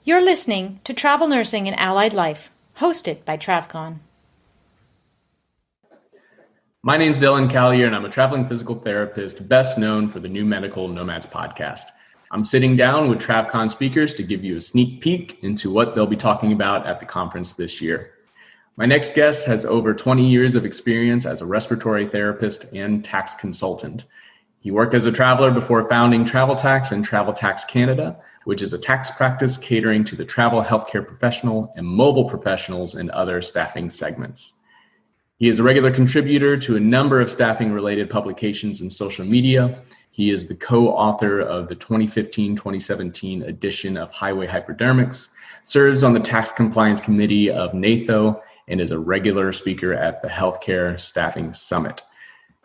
You're listening to Travel Nursing and Allied Life, hosted by TravCon. My name's Dylan Callier, and I'm a traveling physical therapist, best known for the New Medical Nomads podcast. I'm sitting down with TravCon speakers to give you a sneak peek into what they'll be talking about at the conference this year. My next guest has over 20 years of experience as a respiratory therapist and tax consultant. He worked as a traveler before founding TravelTax and TravelTax Canada, which is a tax practice catering to the travel healthcare professional and mobile professionals and other staffing segments. He is a regular contributor to a number of staffing-related publications and social media. He is the co-author of the 2015-2017 edition of Highway Hypodermics, serves on the Tax Compliance Committee of NATHO, and is a regular speaker at the Healthcare Staffing Summit.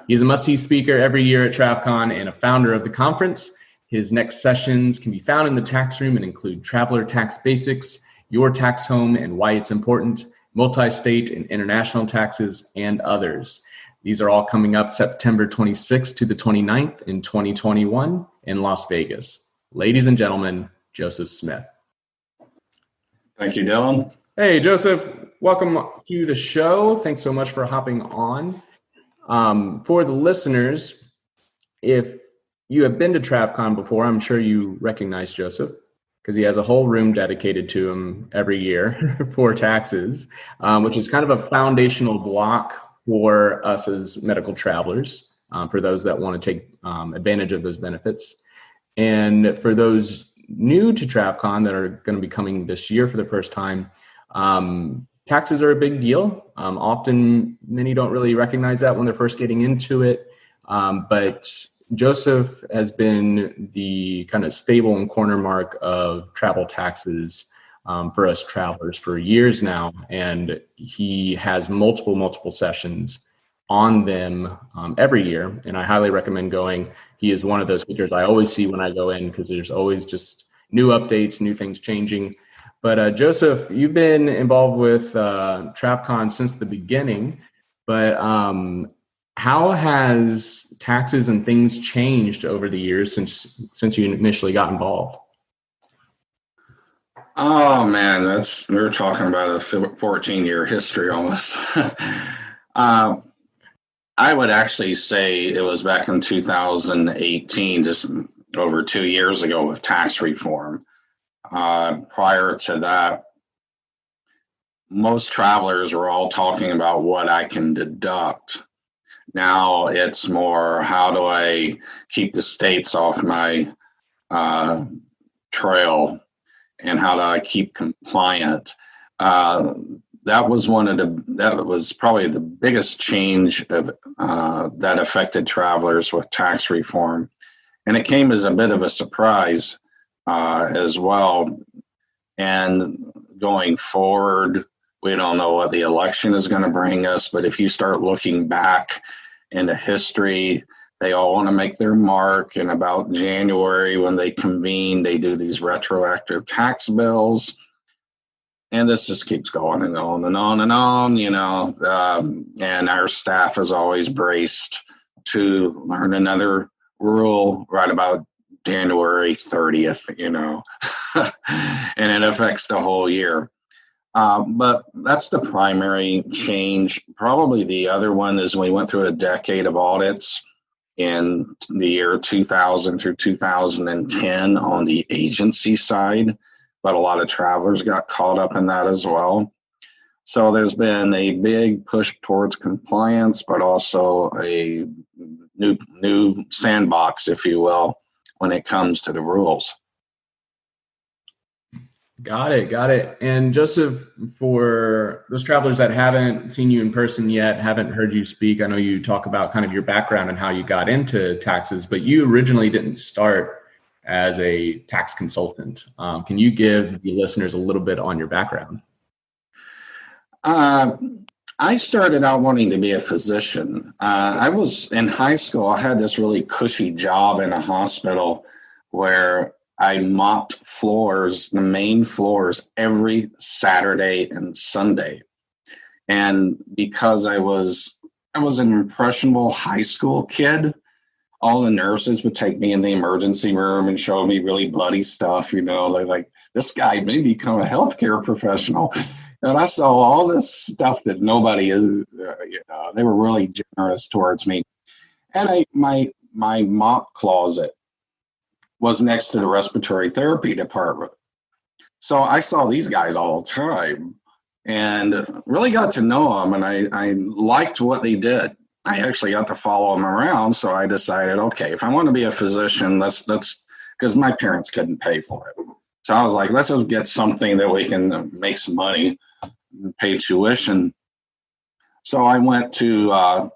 He's a must-see speaker every year at TravCon and a founder of the conference. His next sessions can be found in the tax room and include Traveler Tax Basics, Your Tax Home and Why It's Important, Multi-State and International Taxes, and others. These are all coming up September 26th to the 29th in 2021 in Las Vegas. Ladies and gentlemen, Joseph Smith. Thank you, Dylan. Hey, Joseph, welcome to the show. Thanks so much for hopping on. For the listeners, if you have been to TravCon before, I'm sure you recognize Joseph because he has a whole room dedicated to him every year for taxes, which is kind of a foundational block for us as medical travelers, for those that want to take advantage of those benefits. And for those new to TravCon that are going to be coming this year for the first time, taxes are a big deal. Often many don't really recognize that when they're first getting into it, but Joseph has been the kind of stable and corner mark of travel taxes for us travelers for years now, and he has multiple sessions on them every year, and I highly recommend going. He is one of those speakers I always see when I go in because there's always just new updates, new things changing. But Joseph, you've been involved with TravCon since the beginning, but how has taxes and things changed over the years since you initially got involved? Oh man, we're talking about a 14-year history almost. I would actually say it was back in 2018, just over 2 years ago with tax reform. Prior to that, most travelers were all talking about what I can deduct. Now it's more, how do I keep the states off my trail, and how do I keep compliant? That was probably the biggest change that affected travelers with tax reform, and it came as a bit of a surprise as well. And going forward, we don't know what the election is going to bring us, but if you start looking back into history, they all want to make their mark. And about January, when they convene, they do these retroactive tax bills. And this just keeps going and on and on and on, and our staff is always braced to learn another rule right about January 30th, and it affects the whole year. But that's the primary change. Probably the other one is we went through a decade of audits in the year 2000 through 2010 on the agency side, but a lot of travelers got caught up in that as well. So there's been a big push towards compliance, but also a new sandbox, if you will, when it comes to the rules. Got it. And Joseph, for those travelers that haven't seen you in person yet, haven't heard you speak, I know you talk about kind of your background and how you got into taxes, but you originally didn't start as a tax consultant. Can you give the listeners a little bit on your background? I started out wanting to be a physician. I was in high school. I had this really cushy job in a hospital where I mopped floors, the main floors, every Saturday and Sunday. And because I was an impressionable high school kid, all the nurses would take me in the emergency room and show me really bloody stuff, like this guy may become a healthcare professional. And I saw all this stuff that nobody is, they were really generous towards me. And my mop closet was next to the respiratory therapy department. So I saw these guys all the time and really got to know them. And I liked what they did. I actually got to follow them around. So I decided, okay, if I want to be a physician, let's because my parents couldn't pay for it. So I was like, let's just get something that we can make some money and pay tuition. So I went to our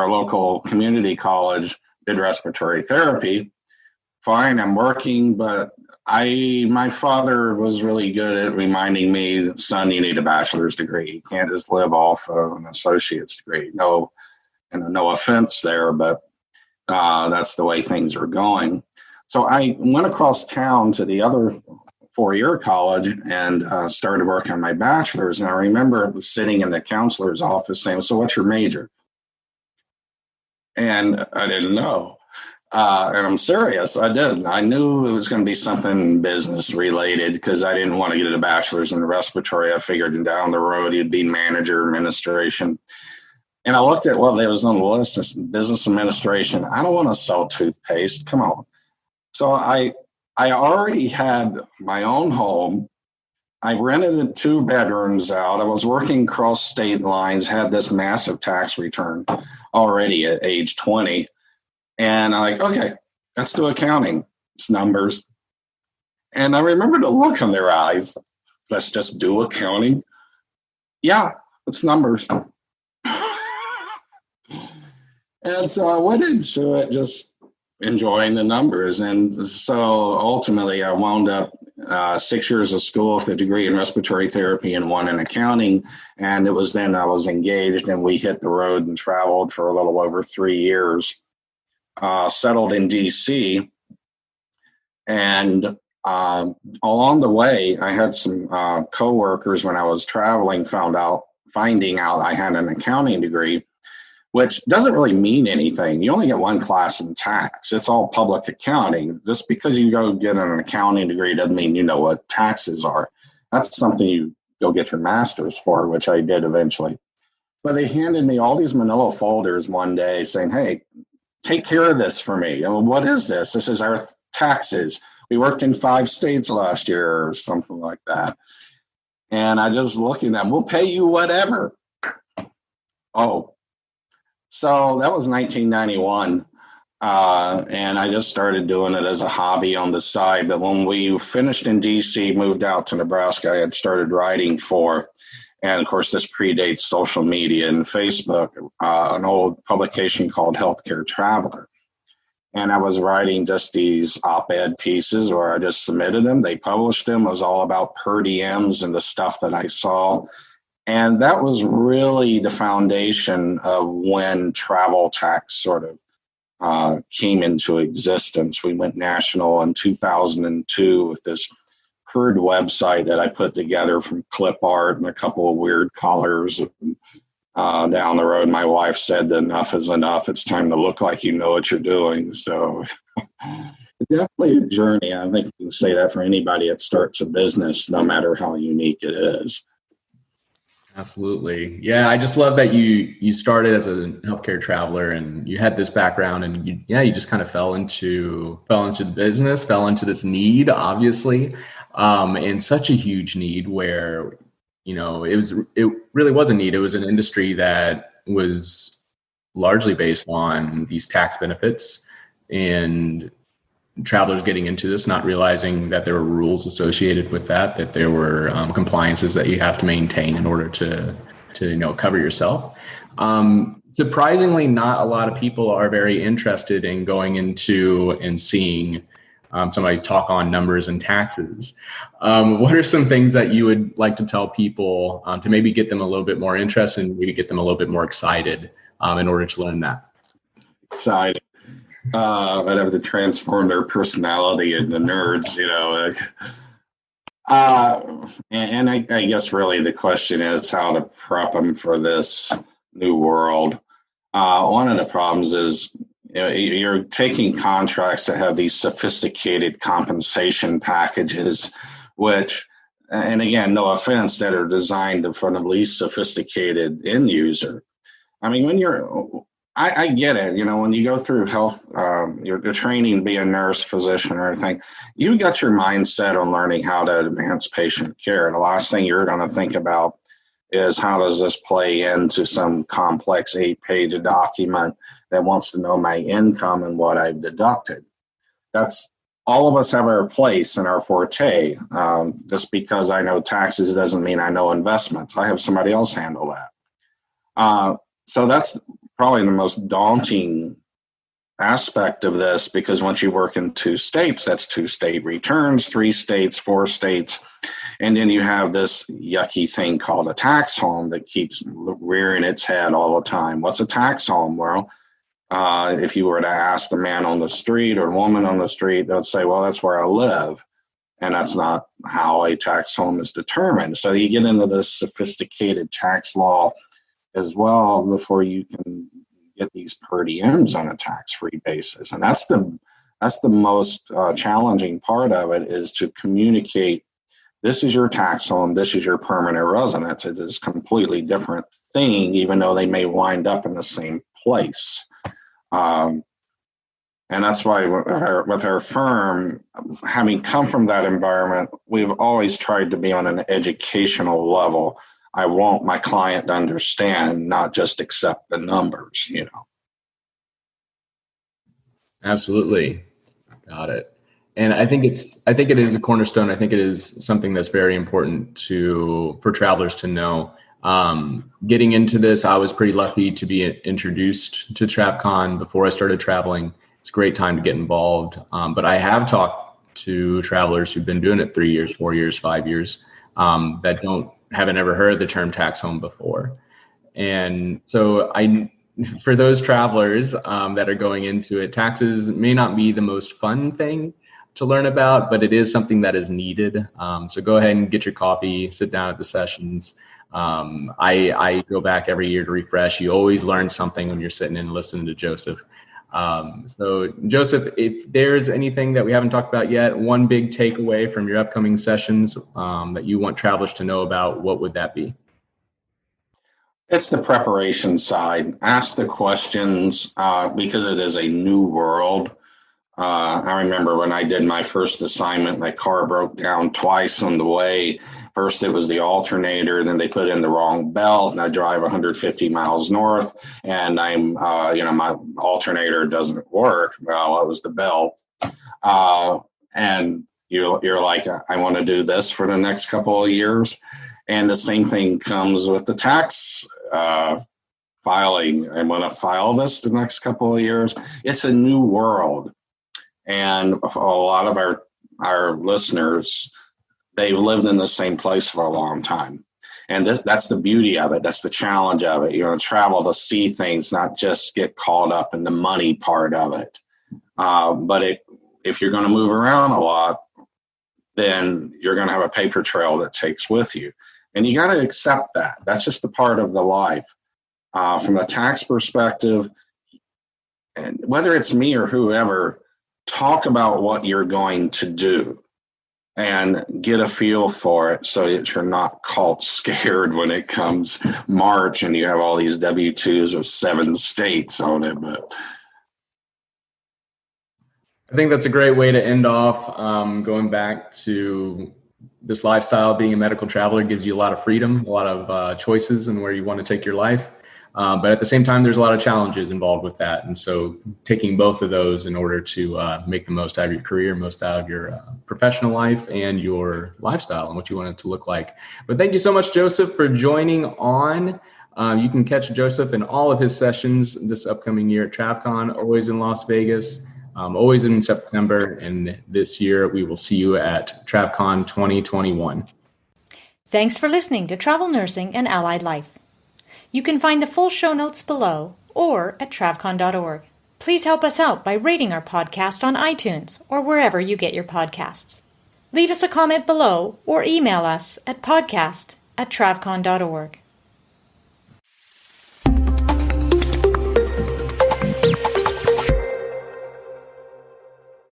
local community college, did respiratory therapy. Fine, I'm working, but my father was really good at reminding me, son, you need a bachelor's degree. You can't just live off of an associate's degree. No offense there, but that's the way things are going. So I went across town to the other four-year college and started working on my bachelor's. And I remember sitting in the counselor's office saying, so what's your major? And I didn't know. And I'm serious, I didn't. I knew it was going to be something business related because I didn't want to get a bachelor's in respiratory. I figured down the road it'd be manager administration. And I looked at what there was on the list, business administration. I don't want to sell toothpaste. Come on. So I already had my own home. I rented 2 bedrooms out. I was working across state lines, had this massive tax return already at age 20. And I'm like, okay, let's do accounting. It's numbers. And I remember the look in their eyes. Let's just do accounting. Yeah, it's numbers. And so I went into it just enjoying the numbers. And so ultimately I wound up 6 years of school with a degree in respiratory therapy and 1 in accounting. And it was then I was engaged and we hit the road and traveled for a little over 3 years. Settled in DC, and along the way, I had some coworkers when I was traveling finding out I had an accounting degree, which doesn't really mean anything. You only get 1 class in tax. It's all public accounting. Just because you go get an accounting degree doesn't mean you know what taxes are. That's something you go get your master's for, which I did eventually. But they handed me all these manila folders one day saying, hey, take care of this for me. And what is this? This is our taxes. We worked in 5 states last year or something like that. And I just looked at them, we'll pay you whatever. Oh, so that was 1991. And I just started doing it as a hobby on the side. But when we finished in DC, moved out to Nebraska, I had started writing for, and of course, this predates social media and Facebook, an old publication called Healthcare Traveler. And I was writing just these op-ed pieces where I just submitted them. They published them. It was all about per diems and the stuff that I saw. And that was really the foundation of when TravelTax sort of came into existence. We went national in 2002 with this Herd website that I put together from clip art and a couple of weird colors. Down the road, my wife said that enough is enough. It's time to look like you know what you're doing. So definitely a journey. I think you can say that for anybody that starts a business, no matter how unique it is. Absolutely. Yeah, I just love that you started as a healthcare traveler and you had this background and you just kind of fell into the business, fell into this need, obviously. And such a huge need where, it really was a need. It was an industry that was largely based on these tax benefits and travelers getting into this, not realizing that there were rules associated with that there were compliances that you have to maintain in order to cover yourself. Surprisingly, not a lot of people are very interested in going into and seeing somebody talk on numbers and taxes. What are some things that you would like to tell people to maybe get them a little bit more interested and maybe get them a little bit more excited in order to learn that? Excited. I'd have to transform their personality into nerds, and I guess really the question is how to prep them for this new world. One of the problems is, you're taking contracts that have these sophisticated compensation packages, which, and again, no offense, that are designed for the least sophisticated end user. I mean, I get it. When you go through health, you're training to be a nurse, physician, or anything, you got your mindset on learning how to advance patient care. The last thing you're going to think about is how does this play into some complex 8-page document that wants to know my income and what I've deducted. That's all of us have our place and our forte. Just because I know taxes doesn't mean I know investments. I have somebody else handle that. So that's probably the most daunting aspect of this, because once you work in 2 states, that's 2 state returns, 3 states, 4 states. And then you have this yucky thing called a tax home that keeps rearing its head all the time. What's a tax home? Well, if you were to ask the man on the street or woman on the street, they'll say, well, that's where I live. And that's not how a tax home is determined. So you get into this sophisticated tax law as well before you can get these per diems on a tax-free basis. And that's the most challenging part of it, is to communicate, this is your tax home, this is your permanent residence. It is a completely different thing, even though they may wind up in the same place. And that's why with our firm, having come from that environment, we've always tried to be on an educational level. I want my client to understand, not just accept the numbers, Absolutely. Got it. And I think it is a cornerstone. I think it is something that's very important for travelers to know. Getting into this, I was pretty lucky to be introduced to TravCon before I started traveling. It's a great time to get involved. But I have talked to travelers who've been doing it 3 years, 4 years, 5 years, that haven't ever heard the term tax home before. And so for those travelers that are going into it, taxes may not be the most fun thing to learn about, but it is something that is needed. So go ahead and get your coffee, sit down at the sessions. I go back every year to refresh. You always learn something when you're sitting and listening to Joseph. So Joseph, if there's anything that we haven't talked about yet, one big takeaway from your upcoming sessions that you want travelers to know about, what would that be? It's the preparation side. Ask the questions because it is a new world. I remember when I did my first assignment, my car broke down twice on the way. First, it was the alternator, then they put in the wrong belt, and I drive 150 miles north, and my alternator doesn't work. Well, it was the belt. And you're like, I want to do this for the next couple of years. And the same thing comes with the tax filing. I want to file this the next couple of years. It's a new world. And a lot of our listeners, they've lived in the same place for a long time. And that's the beauty of it. That's the challenge of it. Travel to see things, not just get caught up in the money part of it. But if you're going to move around a lot, then you're going to have a paper trail that takes with you. And you got to accept that. That's just a part of the life. From a tax perspective, and whether it's me or whoever, talk about what you're going to do and get a feel for it so that you're not caught scared when it comes March and you have all these W-2s of 7 states on it. But I think that's a great way to end off. Going back to this lifestyle, being a medical traveler gives you a lot of freedom, a lot of choices in where you want to take your life. But at the same time, there's a lot of challenges involved with that. And so taking both of those in order to make the most out of your career, most out of your professional life and your lifestyle and what you want it to look like. But thank you so much, Joseph, for joining on. You can catch Joseph in all of his sessions this upcoming year at TravCon, always in Las Vegas, always in September. And this year, we will see you at TravCon 2021. Thanks for listening to Travel Nursing and Allied Life. You can find the full show notes below or at travcon.org. Please help us out by rating our podcast on iTunes or wherever you get your podcasts. Leave us a comment below or email us at podcast@travcon.org.